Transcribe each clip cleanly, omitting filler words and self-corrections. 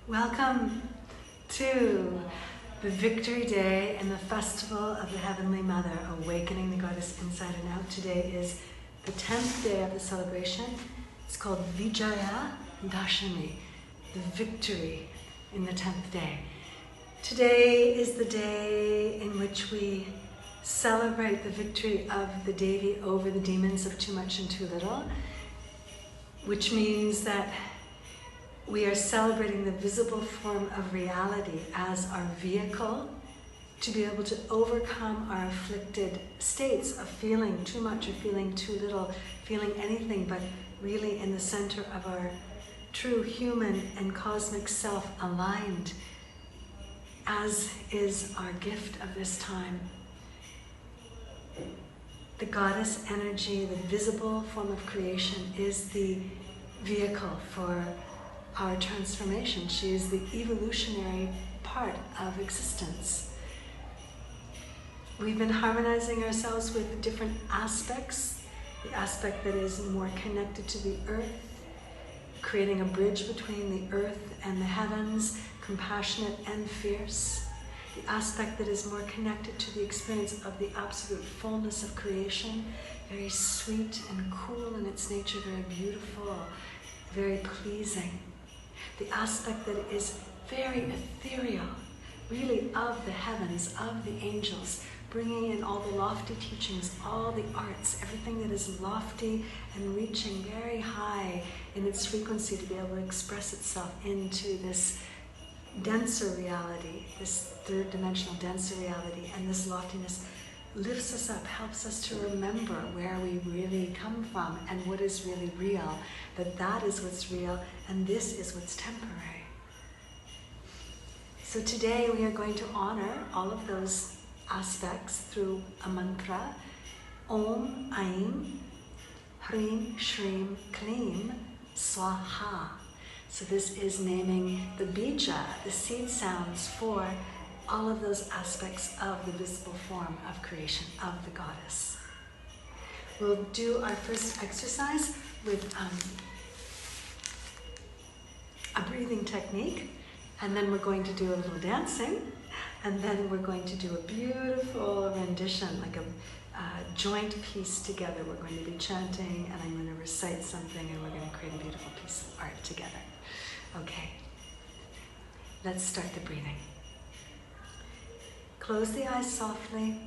Welcome to the Victory Day and the Festival of the Heavenly Mother, Awakening the Goddess Inside and Out. Today is the 10th day of the celebration. It's called Vijaya Dashami, the victory in the 10th day. Today is the day in which we celebrate the victory of the Devi over the demons of too much and too little, which means that we are celebrating the visible form of reality as our vehicle to be able to overcome our afflicted states of feeling too much or feeling too little, feeling anything but really in the center of our true human and cosmic self aligned, as is our gift of this time. The goddess energy, the visible form of creation, is the vehicle for our transformation. She is the evolutionary part of existence. We've been harmonizing ourselves with different aspects. The aspect that is more connected to the earth, creating a bridge between the earth and the heavens, compassionate and fierce. The aspect that is more connected to the experience of the absolute fullness of creation, very sweet and cool in its nature, very beautiful, very pleasing. The aspect that is very ethereal, really of the heavens, of the angels, bringing in all the lofty teachings, all the arts, everything that is lofty and reaching very high in its frequency to be able to express itself into this denser reality, this third dimensional denser reality, and this loftiness lifts us up, helps us to remember where we really come from and what is really real, that is what's real and this is what's temporary. So today we are going to honor all of those aspects through a mantra, Om Aim Hrim Shrim Klim Swaha. So this is naming the bija, the seed sounds for all of those aspects of the visible form of creation, of the goddess. We'll do our first exercise with a breathing technique, and then we're going to do a little dancing, and then we're going to do a beautiful rendition, like a joint piece together. We're going to be chanting, and I'm going to recite something, and we're going to create a beautiful piece of art together. Okay, let's start the breathing. Close the eyes softly.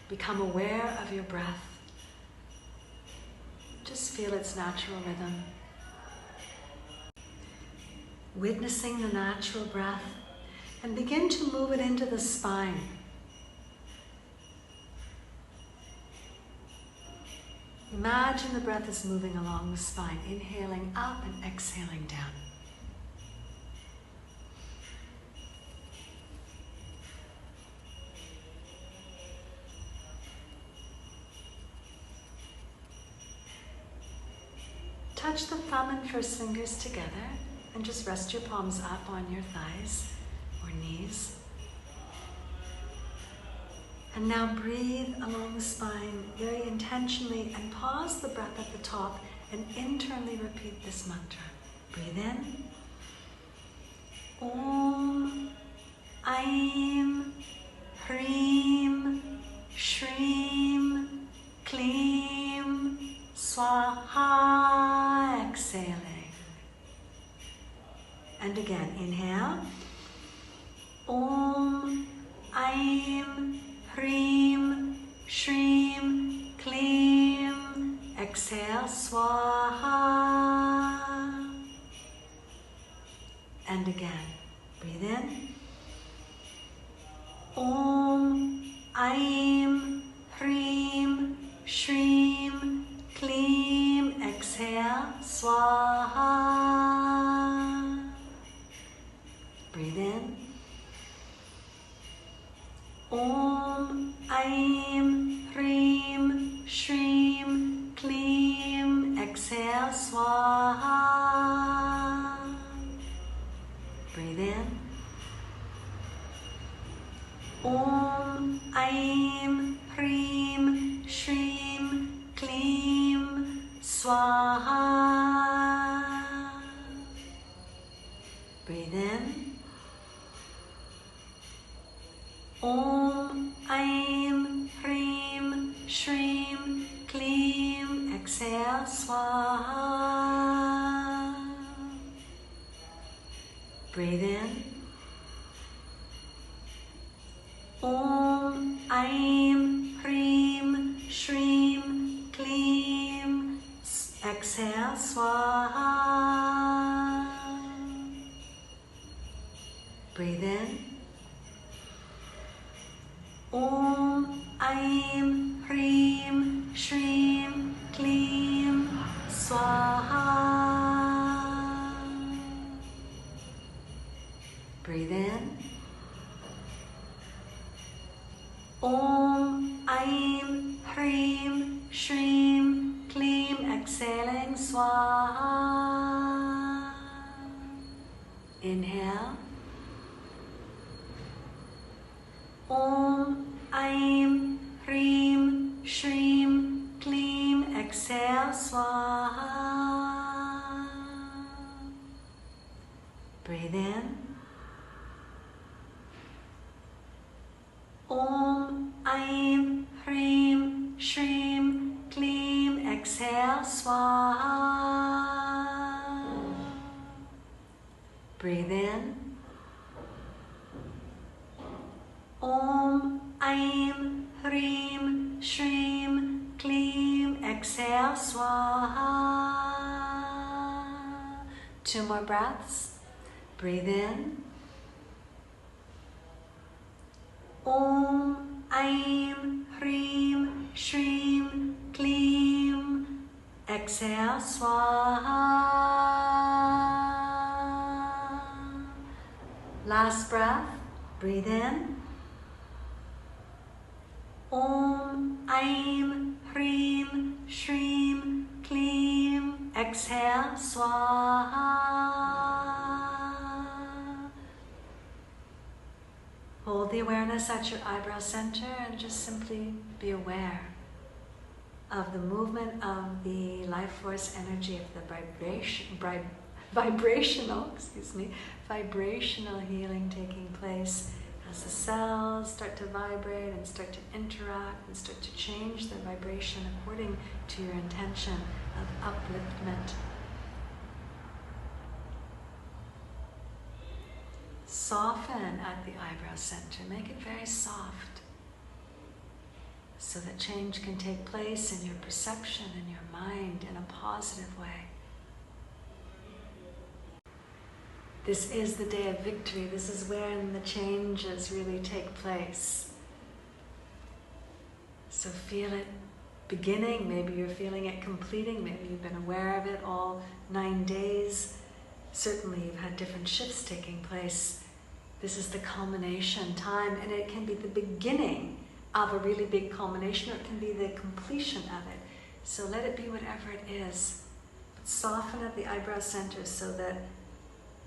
Become aware of your breath. Just feel its natural rhythm. Witnessing the natural breath, and begin to move it into the spine. Imagine the breath is moving along the spine, inhaling up and exhaling down. Touch the thumb and first fingers together and just rest your palms up on your thighs or knees. And now breathe along the spine very intentionally and pause the breath at the top and internally repeat this mantra. Breathe in. Om Aim Hrim Shrim Klim Swaha. Exhaling. And again, inhale. Om Aim Hrim Shrim Klim. Exhale. Swaha. And again, breathe in. Om Aim Hrim Shrim Klim. Exhale. Swaha. Breathe in. Om Aim Hrim Shrim Klim. Exhale. Swaha. Breathe in. Om Aim Hrim Shrim Klim Swaha. Breathe in. Om, Aim, Hreem, Shreem, Kleem. Exhale, Swaha. Breathe in. Om, Aim, Hreem, Shreem, Kleem. Exhale, Swaha. Breathe in. Om, Aim, Hreem, Shreem, Kleem, Swaha. Breathe in. Om, Aim, Hreem, Shreem, Kleem. Exhaling, Swaha. Inhale. Om, Aim, Hreem, Shreem, Kleem. Exhale, Swaha. Breathe in. Om, Aim, Hreem, Shreem, Kleem. Exhale, Swaha. Breathe in. Om, Aim, Hreem, Shreem, Kleem. Exhale, Swaha. 2 more breaths. Breathe in. Om, Aim, Hreem, Shreem, Kleem. Exhale, Swaha. Last breath. Breathe in. Om, Aim, Hreem, Shreem, Kleem. Exhale, Swaha. Hold the awareness at your eyebrow center and just simply be aware of the movement of the life force energy of the vibrational healing taking place as the cells start to vibrate and start to interact and start to change their vibration according to your intention of upliftment. Soften at the eyebrow center. Make it very soft so that change can take place in your perception, in your mind, in a positive way. This is the day of victory. This is when the changes really take place. So feel it beginning. Maybe you're feeling it completing. Maybe you've been aware of it all 9 days. Certainly you've had different shifts taking place. This is the culmination time, and it can be the beginning of a really big culmination, or it can be the completion of it. So let it be whatever it is. But soften at the eyebrow center so that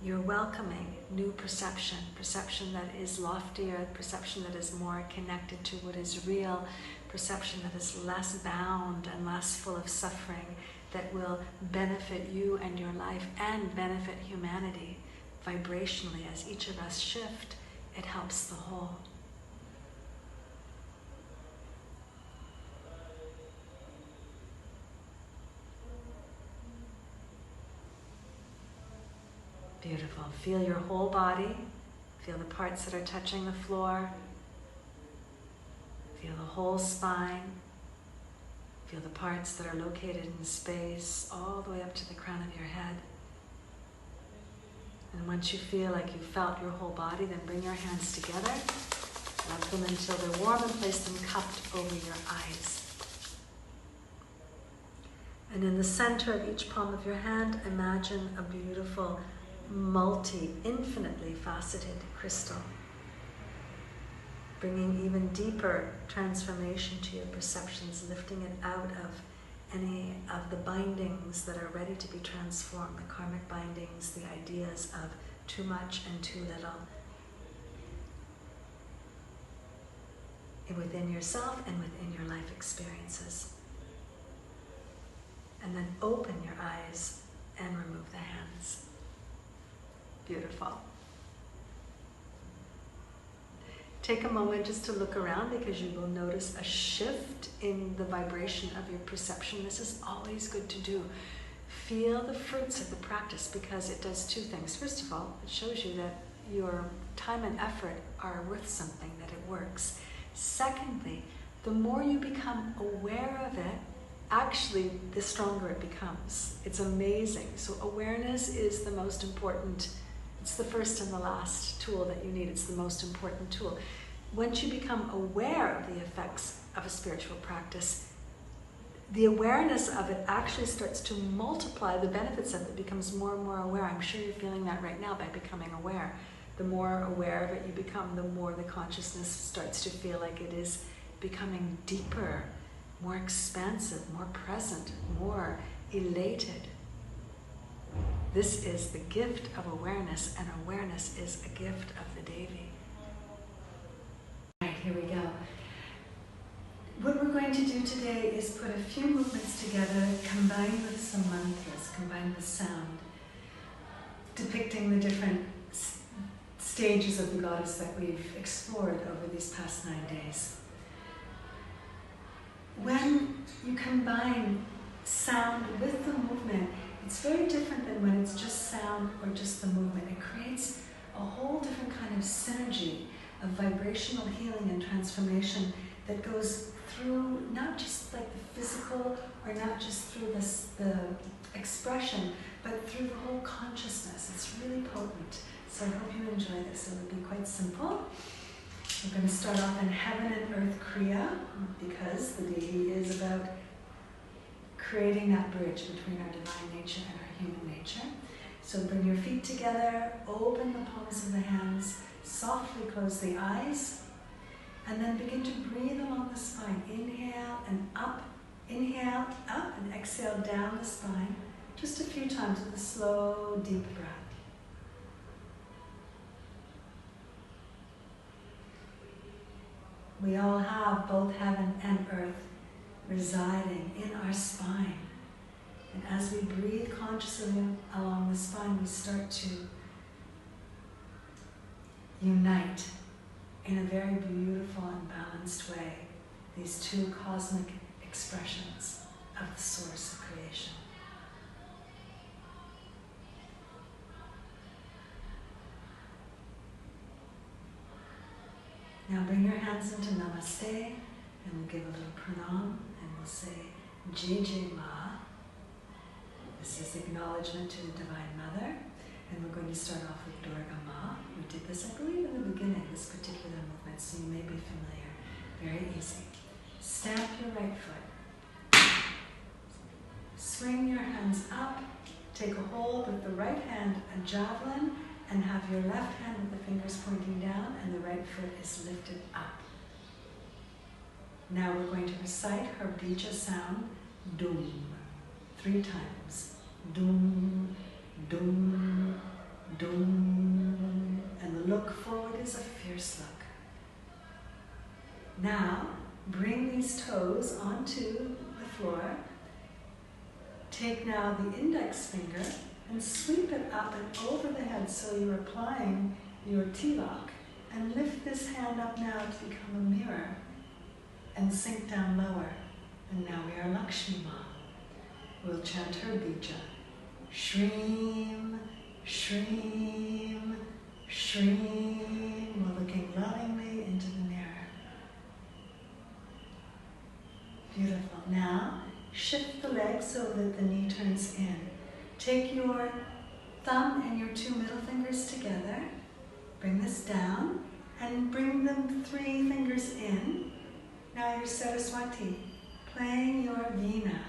you're welcoming new perception, perception that is loftier, perception that is more connected to what is real, perception that is less bound and less full of suffering, that will benefit you and your life and benefit humanity. Vibrationally, as each of us shift, it helps the whole. Beautiful. Feel your whole body. Feel the parts that are touching the floor. Feel the whole spine. Feel the parts that are located in space, all the way up to the crown of your head. And once you feel like you've felt your whole body, then bring your hands together, rub them until they're warm, and place them cupped over your eyes. And in the center of each palm of your hand, imagine a beautiful, infinitely faceted crystal, bringing even deeper transformation to your perceptions, lifting it out of any of the bindings that are ready to be transformed, the karmic bindings, the ideas of too much and too little, within yourself and within your life experiences. And then open your eyes and remove the hands. Beautiful. Take a moment just to look around, because you will notice a shift in the vibration of your perception. This is always good to do. Feel the fruits of the practice, because it does two things. First of all, it shows you that your time and effort are worth something, that it works. Secondly, the more you become aware of it, actually the stronger it becomes. It's amazing. So awareness is the most important. It's the first and the last tool that you need. It's the most important tool. Once you become aware of the effects of a spiritual practice, the awareness of it actually starts to multiply. The benefits of it becomes more and more aware. I'm sure you're feeling that right now by becoming aware. The more aware of it you become, the more the consciousness starts to feel like it is becoming deeper, more expansive, more present, more elated. This is the gift of awareness, and awareness is a gift of the Devi. All right, here we go. What we're going to do today is put a few movements together, combined with some mantras, combined with sound, depicting the different stages of the goddess that we've explored over these past 9 days. When you combine sound with the movement, it's very different than when it's just sound or just the movement. It creates a whole different kind of synergy of vibrational healing and transformation that goes through not just like the physical, or not just through the expression, but through the whole consciousness. It's really potent. So I hope you enjoy this. It'll be quite simple. We're going to start off in Heaven and Earth Kriya, because the Devi is about creating that bridge between our divine nature and our human nature. So bring your feet together, open the palms of the hands, softly close the eyes, and then begin to breathe along the spine. Inhale and up, and exhale down the spine, just a few times with a slow, deep breath. We all have both heaven and earth residing in our spine. And as we breathe consciously along the spine, we start to unite in a very beautiful and balanced way these two cosmic expressions of the source of creation. Now bring your hands into Namaste, and we'll give a little pranam, and we'll say Jai Jai Ma. This is acknowledgement to the Divine Mother, and we're going to start off with Durga Ma. We did this, I believe, in the beginning, this particular movement, so you may be familiar. Very easy. Stamp your right foot. Swing your hands up. Take a hold with the right hand, a javelin, and have your left hand with the fingers pointing down, and the right foot is lifted up. Now we're going to recite her bija sound, Dum, 3 times. Dum, dum, dum. And the look forward is a fierce look. Now, bring these toes onto the floor. Take now the index finger and sweep it up and over the head, so you're applying your tilak. And lift this hand up now to become a mirror and sink down lower. And now we are Lakshmi Ma. We'll chant her bija. Shreem, shreem, shreem. We're looking lovingly into the mirror. Beautiful. Now, shift the leg so that the knee turns in. Take your thumb and your 2 middle fingers together. Bring this down and bring them 3 fingers in. Now you're Saraswati, playing your veena.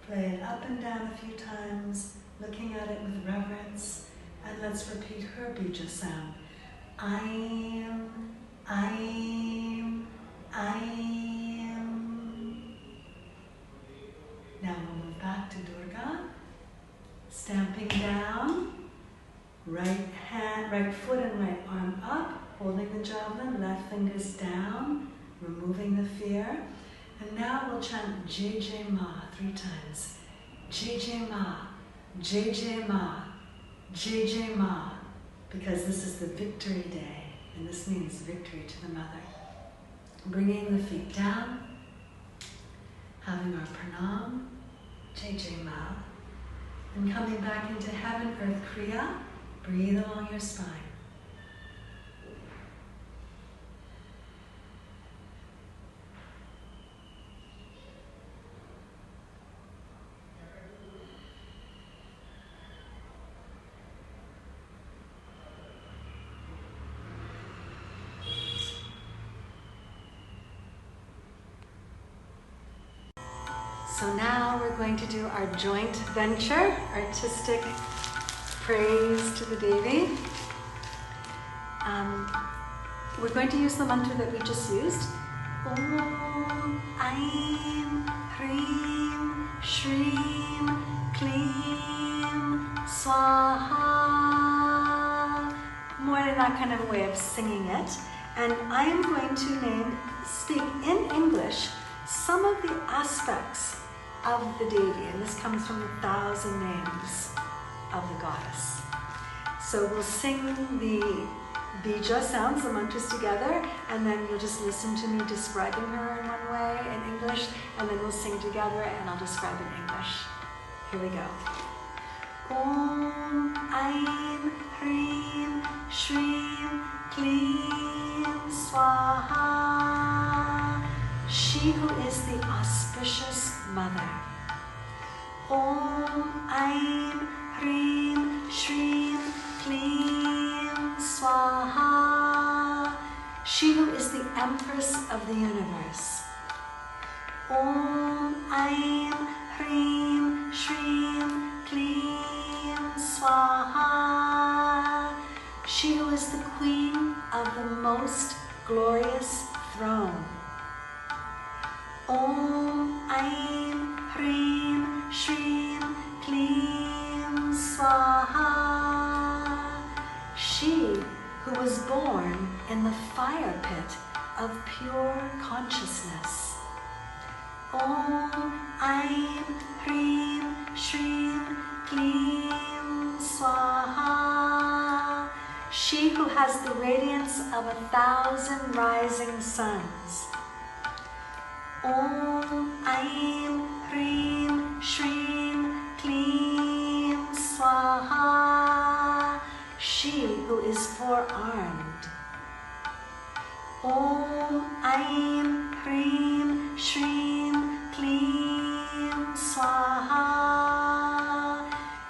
Play it up and down a few times, looking at it with reverence. And let's repeat her bija sound. Aim, aim, aim. Now we'll move back to Durga. Stamping down, right foot and right arm up, holding the javelin, left fingers down, removing the fear. And now we'll chant Jai Jai Ma 3 times. Jai Jai Ma, Jai Jai Ma, Jai Jai Ma, because this is the victory day, and this means victory to the mother. Bringing the feet down, having our pranam, Jai Jai Ma, and coming back into heaven, earth, kriya. Breathe along your spine. So now we're going to do our joint venture, artistic praise to the Devi. We're going to use the mantra that we just used. Om Aim Hreem Shreem Kleem Swaha. More in that kind of way of singing it. And I am going to speak in English some of the aspects of the Devi, and this comes from the 1,000 names of the goddess. So we'll sing the bija sounds, the mantras together, and then you'll just listen to me describing her in one way in English, and then we'll sing together and I'll describe in English. Here we go. Om Aim Hreem Shreem Kleem Swaha. She who is the auspicious mother. Om Aim Hreem Shreem Kleem Swaha. She who is the empress of the universe. Om Aim Hreem Shreem Kleem Swaha. She who is the queen of the most glorious throne. Om Aim Hreem Shreem Kleem Swaha. She who was born in the fire pit of pure consciousness. Om Aim Hreem Shreem Kleem Swaha. She who has the radiance of 1,000 rising suns. Om Aim Hreem Shreem Kleem Swaha. She who is forearmed. Om Aim Hreem Shreem Kleem Swaha.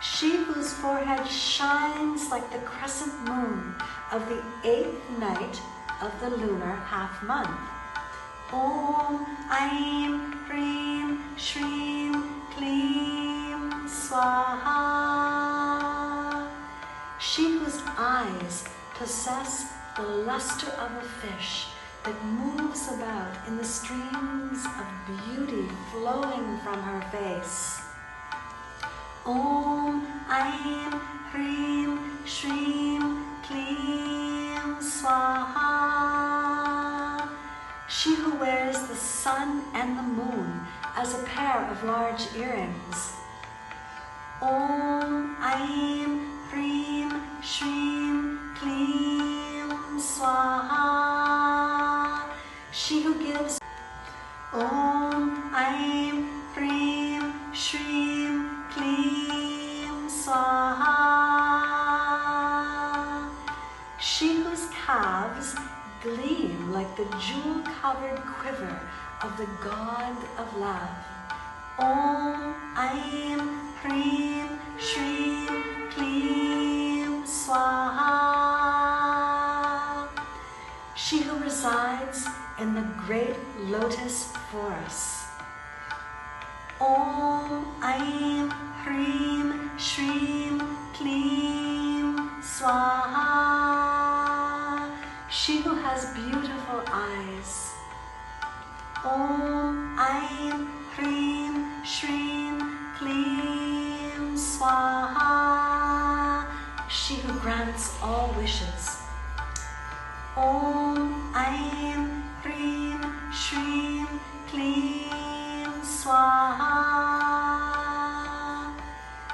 She whose forehead shines like the crescent moon of the 8th night of the lunar half month. Om Aim Hreem Shreem Kleem Swaha. She whose eyes possess the luster of a fish that moves about in the streams of beauty flowing from her face. Om Aim Hreem Shreem Kleem Swaha. She who wears the sun and the moon as a pair of large earrings. Om Aim Hreem Shreem Kleem Swaha. She who gives. Om Aim Hreem Shreem Kleem Swaha. She whose calves gleam like the jewel-covered quiver of the god of love. Om Aim Hreem Shreem Kleem Swaha. She who resides in the great lotus forests. Om Aim Hreem Shreem Kleem Swaha. She who has beautiful eyes. Om Aim Hreem Shreem Kleem Swaha. She who grants all wishes. Om Aim Hreem Shreem Kleem Swaha.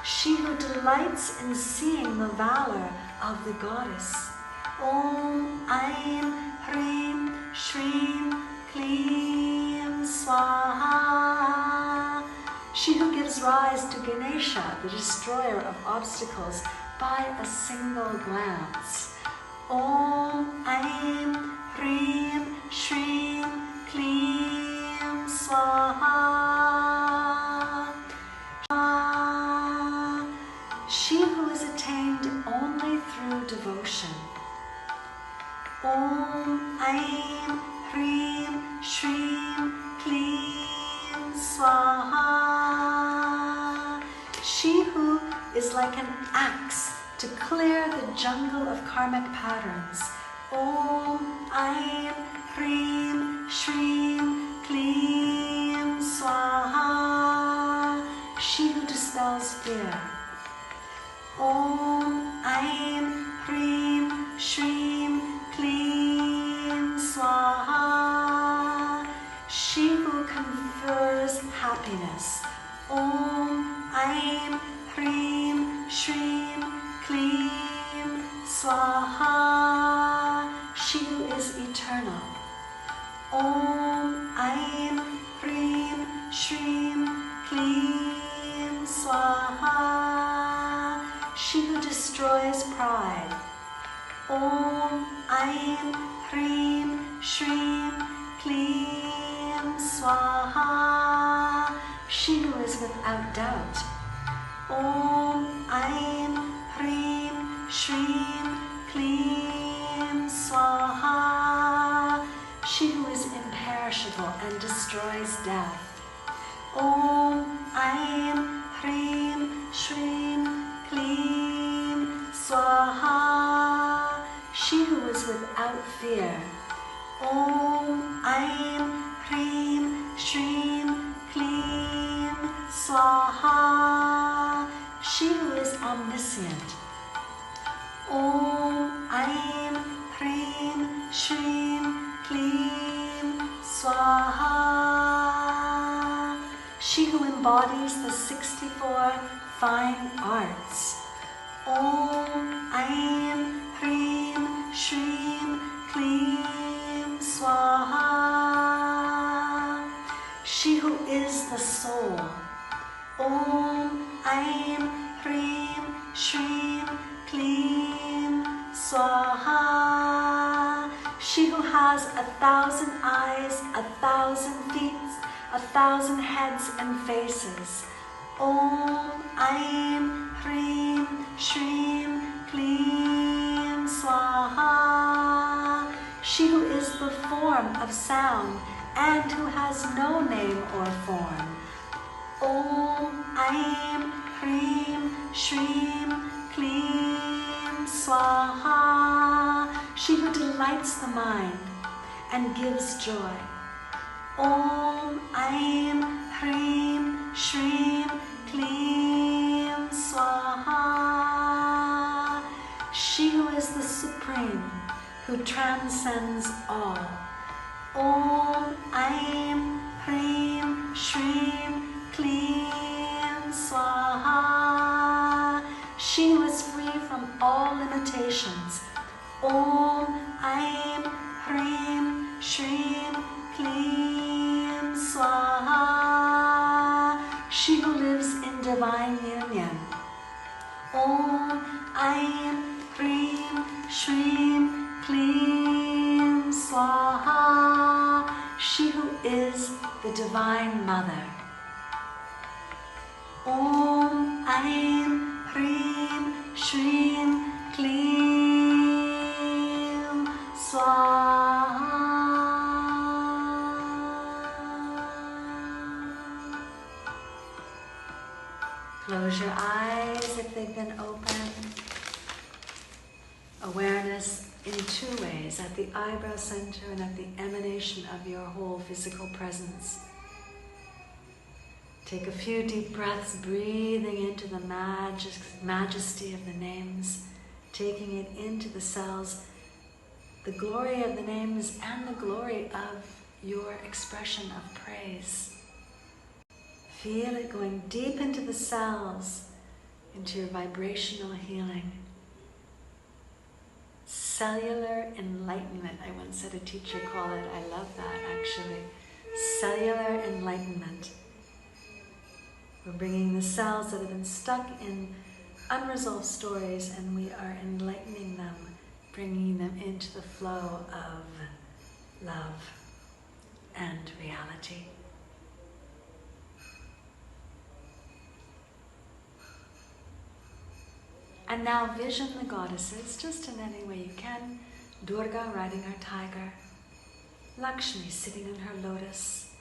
She who delights in seeing the valor of the goddess. Om Aim Hrim Shrim Klim Swaha. She who gives rise to Ganesha, the destroyer of obstacles, by a single glance. Om Aim Hrim Shrim Klim Swaha. She who is attained only through devotion. Om Aim Hrim Shrim Klim Swaha. She who is like an axe to clear the jungle of karmic patterns. Om Aim Hrim Shrim Klim Swaha. She who dispels fear. Om Aim Hrim Shrim Klim Swaha. She who confers happiness. Om Aim Hrim Shrim Klim Swaha. She who is eternal. Om Aim Hrim Shrim Klim Swaha. She who destroys pride. Om Aim Hrim Shrim Klim Swaha. She who is without doubt. Om Aim Hrim Shrim Klim Swaha. She who is imperishable and destroys death. Om Aim Hrim Shrim Klim Swaha. She who is without fear. Om Aim Hrim Shrim Klim Swaha. She who is omniscient. Om Aim Hrim Shrim Klim Swaha. She who embodies the 64 fine arts. Om Aim Hrim Shrim Klim Swaha. She who is the soul. Om Aim Hrim Shrim Klim Swaha. She who has 1,000 eyes, 1,000 feet, 1,000 heads and faces. Om Aim Hrim Shrim Klim Swaha. She who is the form of sound and who has no name or form. Om Aim Hrim Shrim Klim Swaha. She who delights the mind and gives joy. Om Aim Hrim Shrim Klim Swaha. She who is the supreme, who transcends all. Om Aim Hrim Shrim Klim Swaha. She who is free from all limitations. Om Aim Hrim Shrim Klim Swaha. She who lives in divine union. Om Aim Hrim Shrim Klim Swaha. She who is the Divine Mother. Om Aim Hrim Shrim Klim Swaha. Close your eyes if they've been open. Awareness in two ways, at the eyebrow center and at the emanation of your whole physical presence. Take a few deep breaths, breathing into the majesty of the names, taking it into the cells, the glory of the names and the glory of your expression of praise. Feel it going deep into the cells, into your vibrational healing. cellular enlightenment. I once had a teacher call it. I love that, actually. Cellular enlightenment. We're bringing the cells that have been stuck in unresolved stories, and we are enlightening them, bringing them into the flow of love and reality. And now vision the goddesses, just in any way you can. Durga riding her tiger, Lakshmi sitting in her lotus,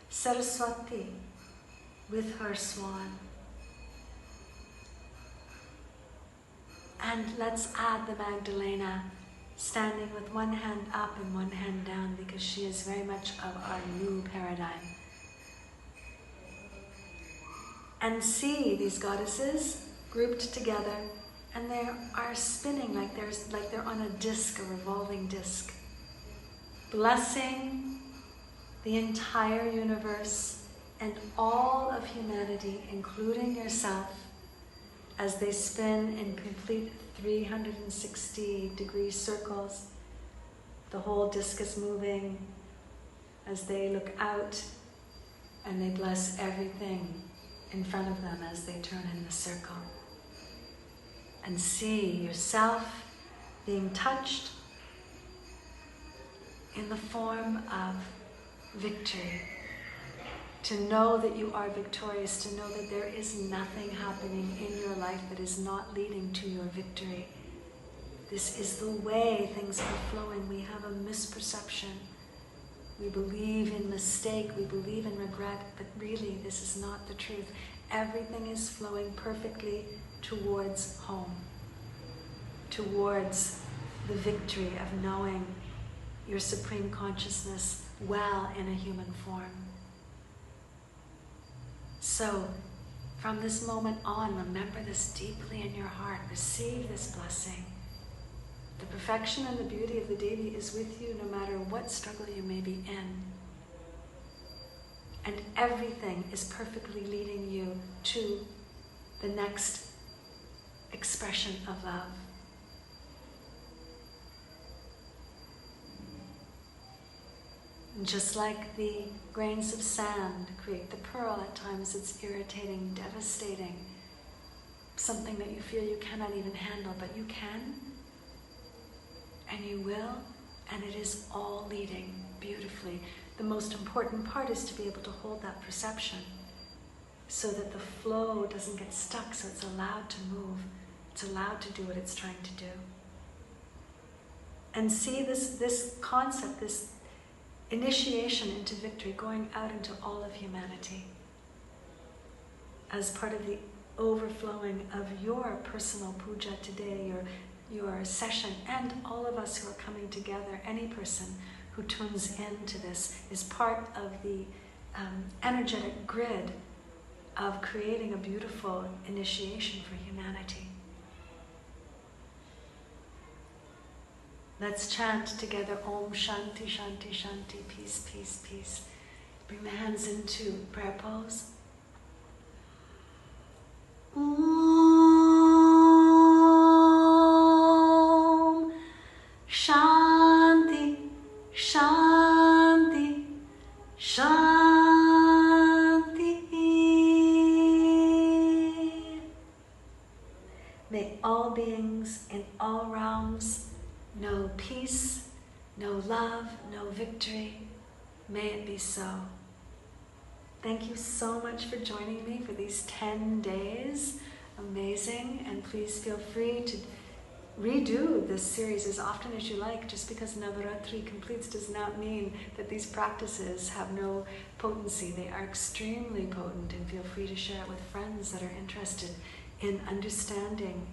Saraswati with her swan. And let's add the Magdalena, standing with one hand up and one hand down, because she is very much of our new paradigm. And see these goddesses grouped together, and they are spinning like they're on a disc, a revolving disc, blessing the entire universe and all of humanity, including yourself, as they spin in complete 360-degree circles. The whole disc is moving as they look out, and they bless everything in front of them as they turn in the circle. And see yourself being touched in the form of victory. To know that you are victorious, to know that there is nothing happening in your life that is not leading to your victory. This is the way things are flowing. We have a misperception. We believe in mistake, we believe in regret, but really this is not the truth. Everything is flowing perfectly towards home, towards the victory of knowing your supreme consciousness well in a human form. So, from this moment on, remember this deeply in your heart. Receive this blessing. The perfection and the beauty of the Devi is with you no matter what struggle you may be in. And everything is perfectly leading you to the next expression of love. And just like the grains of sand create the pearl, at times it's irritating, devastating, something that you feel you cannot even handle, but you can, and you will, and it is all leading beautifully. The most important part is to be able to hold that perception so that the flow doesn't get stuck, so it's allowed to move, it's allowed to do what it's trying to do. And see this concept, this initiation into victory going out into all of humanity as part of the overflowing of your personal puja today, your session, and all of us who are coming together. Any person who tunes into this is part of the energetic grid of creating a beautiful initiation for humanity. Let's chant together Om Shanti Shanti Shanti, peace, peace, peace. Bring the hands into prayer pose. Om Shanti Shanti Shanti. May all beings in all realms know peace, know love, know victory. May it be so. Thank you so much for joining me for these 10 days. Amazing. And please feel free to redo this series as often as you like. Just because Navaratri completes does not mean that these practices have no potency. They are extremely potent, and feel free to share it with friends that are interested in understanding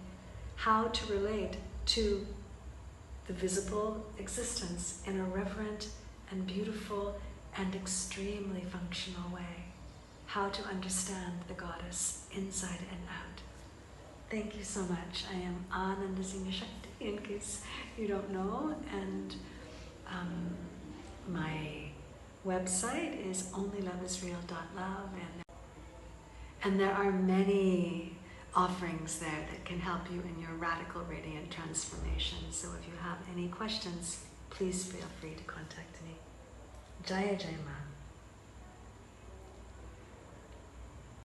how to relate to the visible existence in a reverent and beautiful and extremely functional way. How to understand the goddess inside and out. Thank you so much. I am Ananda Singh Shakti, in case you don't know, and my website is onlyloveisreal.love, and there are many offerings there that can help you in your radical radiant transformation. So if you have any questions, please feel free to contact me. Jaya Jaya Ma.